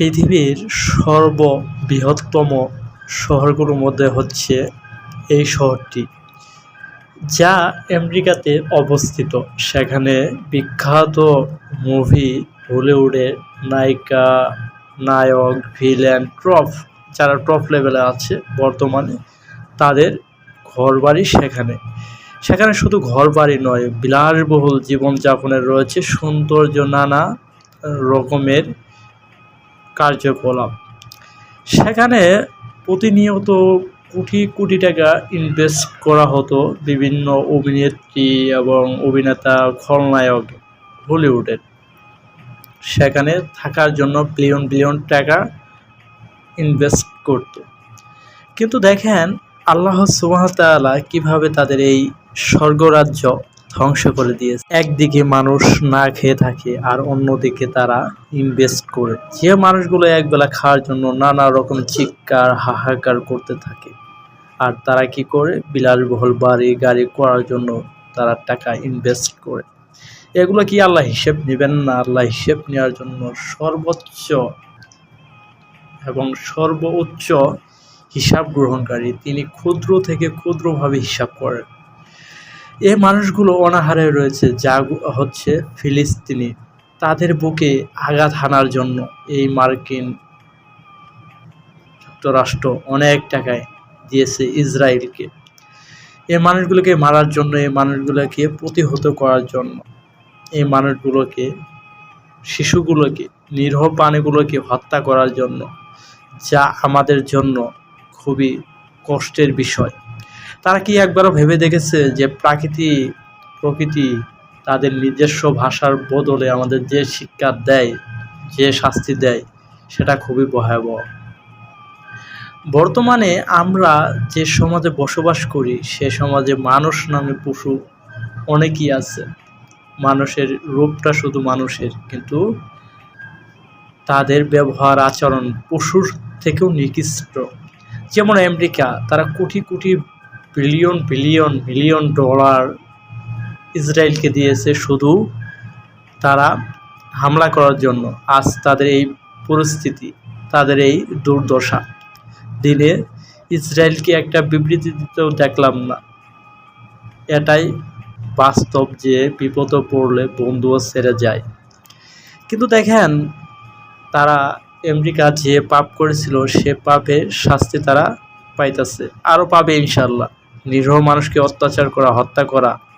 পৃথিবীর সর্ববৃহত্তম শহরগুলোর মধ্যে হচ্ছে এই শহরটি, যা আমেরিকাতে অবস্থিত। সেখানে বিখ্যাত মুভি, হলিউডের নায়িকা, নায়ক, ভিলেন, যারা টপ লেভেলে আছে বর্তমানে, তাদের ঘরবাড়ি সেখানে। সেখানে শুধু ঘরবাড়ি নয়, বিলাসবহুল জীবনযাপনের রয়েছে সৌন্দর্য, নানা রকমের কার্যকলাপ। সেখানে প্রতিনিয়ত কোটি কোটি টাকা ইনভেস্ট করা হতো বিভিন্ন অভিনেত্রী এবং অভিনেতা, খলনায়ক হলিউডের। সেখানে থাকার জন্য বিলিয়ন বিলিয়ন টাকা ইনভেস্ট করত। কিন্তু দেখেন আল্লাহ সুবহানাহু ওয়া তাআলা কিভাবে তাদের এই স্বর্গরাজ্য ধ্বংস করে দিয়েছে। একদিকে মানুষ না খেয়ে থাকে আর অন্যদিকে তারা ইনভেস্ট করে। যে মানুষগুলো একবেলা খাওয়ার জন্য নানা রকম চিৎকার হাহাকার করতে থাকে, আর তারা কি করে? বিলাসবহুল বাড়ি গাড়ি করার জন্য তারা টাকা ইনভেস্ট করে। এগুলো কি আল্লাহ হিসেব নেবেন না? আল্লাহ হিসেব নেওয়ার জন্য সর্বোচ্চ এবং সর্বোচ্চ হিসাব গ্রহণকারী, তিনি ক্ষুদ্র থেকে ক্ষুদ্রভাবে হিসাব করেন। এই মানুষগুলো অনাহারে রয়েছে, যা হচ্ছে ফিলিস্তিনি। তাদের বুকে আঘাত হানার জন্য এই মার্কিন যুক্তরাষ্ট্র অনেক টাকায় দিয়েছে ইসরায়েলকে। এই মানুষগুলোকে মারার জন্য, এই মানুষগুলোকে প্রতিহত করার জন্য, এই মানুষগুলোকে, শিশুগুলোকে, নিরীহ প্রাণীগুলোকে হত্যা করার জন্য, যা আমাদের জন্য খুবই কষ্টের বিষয়। তারা কি একবারও ভেবে দেখেছে যে প্রকৃতি তাদের নিজস্ব ভাষার বদলে আমাদের যে শিক্ষা দেয়, যে শাস্তি দেয়, সেটা খুবই ভয়াবহ। বর্তমানে আমরা যে সমাজে বসবাস করি, সে সমাজে মানুষ নামে পশু অনেকই আছে। মানুষের রূপটা শুধু মানুষের, কিন্তু তাদের ব্যবহার আচরণ পশুর থেকেও নিকৃষ্ট। যেমন আমেরিকা, তারা crore crore billion billion million dollar ইসরায়েলকে দিয়েছে শুধু তারা হামলা করার জন্য। আজ তাদের এই পরিস্থিতি, তাদের এই দুর্দশা। দিনে ইসরায়েলকে একটা বিবৃতি দিতেও দেখলাম না। এটাই বাস্তব যে বিপদে পড়লে বন্ধুও ছেড়ে যায়। কিন্তু দেখেন তারা, আমেরিকা যে পাপ করেছিল সে পাপের শাস্তি তারা পাইতেছে, আরও পাবে ইনশাল্লাহ। নিরীহ মানুষকে অত্যাচার করা, হত্যা করা